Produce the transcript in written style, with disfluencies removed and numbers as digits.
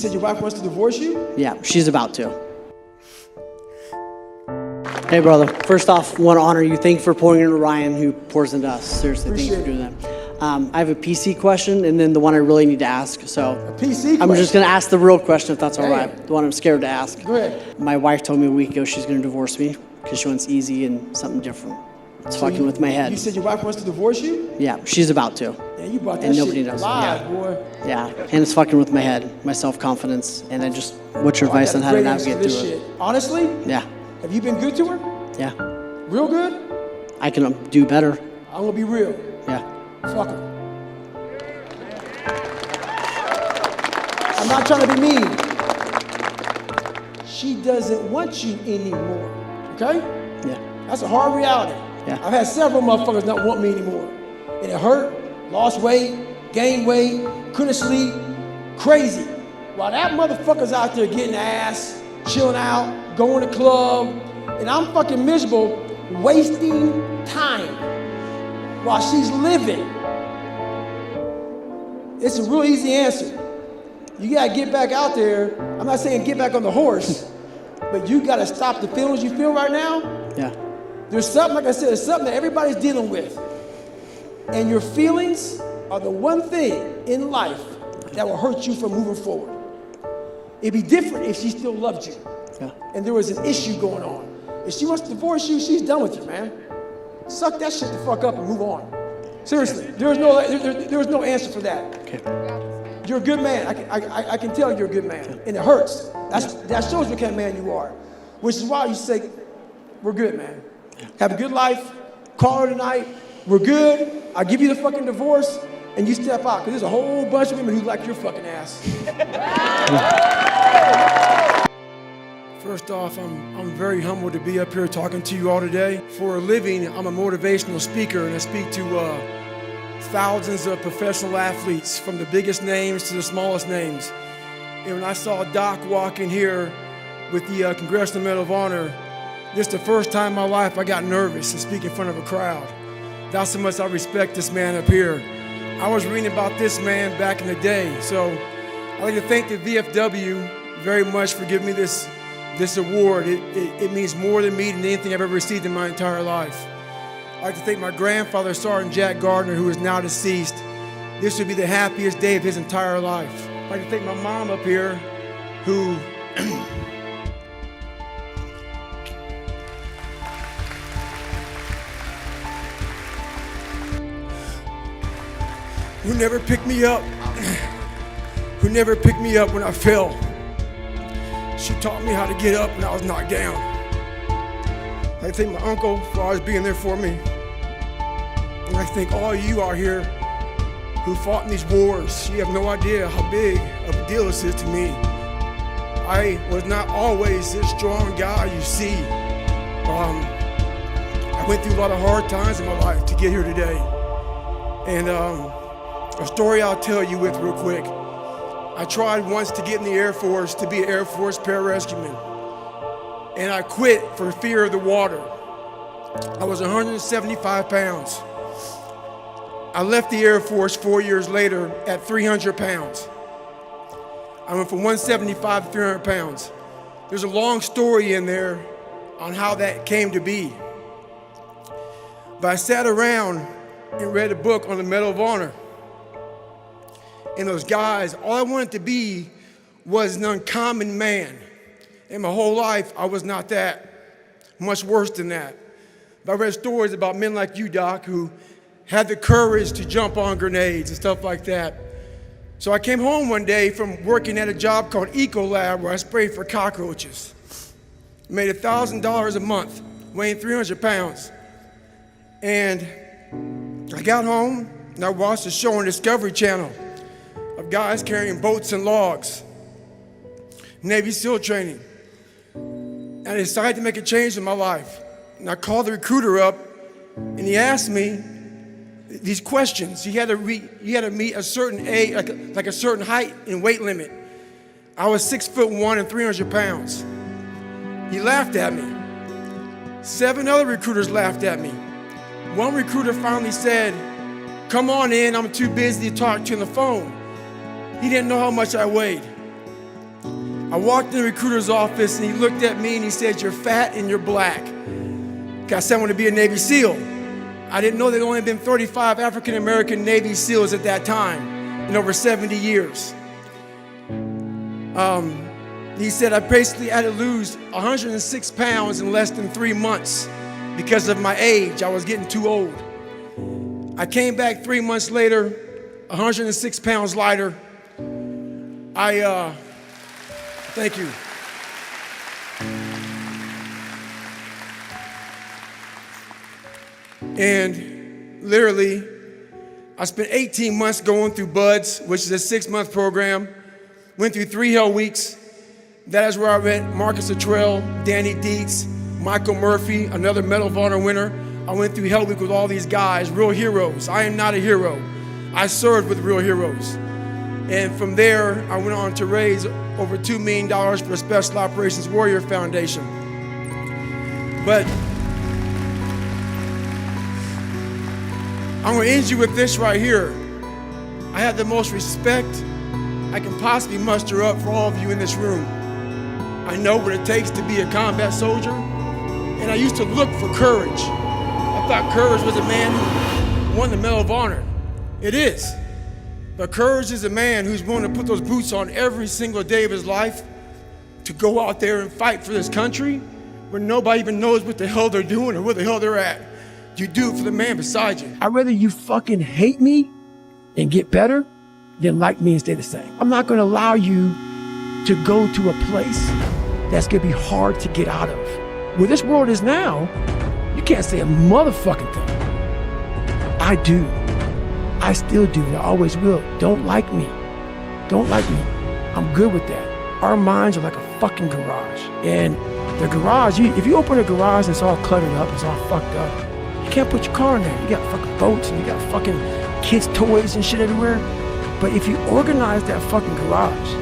said your wife wants to divorce you? Yeah, she's about to. Hey, brother. First off, want to honor you. Thank you for pouring into Ryan, who pours into us. Seriously, thank you for doing that. I have a PC question, and then the one I really need to ask. So A PC question? I'm just going to ask the real question, if that's all right. The one I'm scared to ask. Go ahead. My wife told me a week ago she's going to divorce me because she wants easy and something different. It's fucking with my head. You said your wife wants to divorce you? Yeah, she's about to. Yeah, you brought that And shit nobody knows. alive, Yeah. boy. Yeah, and it's fucking with my head, my self-confidence, and what's your advice on how to navigate through this it? shit. Honestly, Yeah, have you been good to her? yeah. Real good? I can do better. I'm gonna be real. Yeah. Fuck her. I'm not trying to be mean. She doesn't want you anymore. Okay? Yeah. That's a hard reality. Yeah. I've had several motherfuckers not want me anymore. And it hurt, lost weight, gained weight, couldn't sleep, crazy. While that motherfucker's out there getting ass, chilling out, going to club, and I'm fucking miserable, wasting time while she's living. It's a real easy answer. You gotta get back out there. I'm not saying get back on the horse, but you gotta stop the feelings you feel right now. Yeah. There's something, like I said, there's something that everybody's dealing with. And your feelings are the one thing in life that will hurt you from moving forward. It'd be different if she still loved you. Yeah. And there was an issue going on. If she wants to divorce you, she's done with you, man. Suck that shit the fuck up and move on. Seriously, there's no answer for that. Okay. You're a good man. I can tell you're a good man, and it hurts. That shows what kind of man you are, which is why you say, we're good, man. Have a good life. Call her tonight. We're good. I'll give you the fucking divorce, and you step out, because there's a whole bunch of women who like your fucking ass. First off, I'm very humbled to be up here talking to you all today. For a living, I'm a motivational speaker, and I speak to thousands of professional athletes, from the biggest names to the smallest names. And when I saw Doc walk in here with the Congressional Medal of Honor, this is the first time in my life I got nervous to speak in front of a crowd. That's how much I respect this man up here. I was reading about this man back in the day, so I'd like to thank the VFW very much for giving me this award. It means more to me than anything I've ever received in my entire life. I'd like to thank my grandfather, Sergeant Jack Gardner, who is now deceased. This would be the happiest day of his entire life. I'd like to thank my mom up here, who who never picked me up, when I fell. She taught me how to get up when I was knocked down. I thank my uncle for always being there for me. And I thank all of you out here who fought in these wars. You have no idea how big of a deal this is to me. I was not always this strong guy you see. I went through a lot of hard times in my life to get here today. And a story I'll tell you with real quick. I tried once to get in the Air Force to be an Air Force pararescueman. And I quit for fear of the water. I was 175 pounds. I left the Air Force 4 years later at 300 pounds. I went from 175 to 300 pounds. There's a long story in there on how that came to be. But I sat around and read a book on the Medal of Honor. And those guys, all I wanted to be was an uncommon man. And my whole life, I was not that. Much worse than that. But I read stories about men like you, Doc, who had the courage to jump on grenades and stuff like that. So I came home one day from working at a job called Ecolab, where I sprayed for cockroaches. Made $1,000 a month, weighing 300 pounds. And I got home and I watched a show on Discovery Channel of guys carrying boats and logs, Navy SEAL training. And I decided to make a change in my life. And I called the recruiter up, and he asked me these questions. You had to meet a certain age, like a certain height and weight limit. I was 6'1" and 300 pounds. He laughed at me. 7 other recruiters laughed at me. One recruiter finally said, "Come on in, I'm too busy to talk to you on the phone." He didn't know how much I weighed. I walked in the recruiter's office and he looked at me and he said, "You're fat and you're black." I said I want to be a Navy SEAL. I didn't know there had only been 35 African-American Navy SEALs at that time in over 70 years. He said I basically had to lose 106 pounds in less than 3 months because of my age. I was getting too old. I came back 3 months later, 106 pounds lighter. Thank you. And literally, I spent 18 months going through BUDS, which is a 6-month program. Went through 3 hell weeks. That is where I met Marcus Luttrell, Danny Dietz, Michael Murphy, another Medal of Honor winner. I went through Hell Week with all these guys, real heroes. I am not a hero. I served with real heroes. And from there, I went on to raise over $2 million for Special Operations Warrior Foundation. But I'm gonna end you with this right here. I have the most respect I can possibly muster up for all of you in this room. I know what it takes to be a combat soldier, and I used to look for courage. I thought courage was a man who won the Medal of Honor. It is. But courage is a man who's willing to put those boots on every single day of his life to go out there and fight for this country where nobody even knows what the hell they're doing or where the hell they're at. You do it for the man beside you. I'd rather you fucking hate me and get better than like me and stay the same. I'm not gonna allow you to go to a place that's gonna be hard to get out of. Where this world is now, you can't say a motherfucking thing. I do. I still do, and I always will. Don't like me. Don't like me. I'm good with that. Our minds are like a fucking garage. And the garage, if you open a garage and it's all cluttered up, it's all fucked up, you can't put your car in there. You got fucking boats and you got fucking kids' toys and shit everywhere. But if you organize that fucking garage,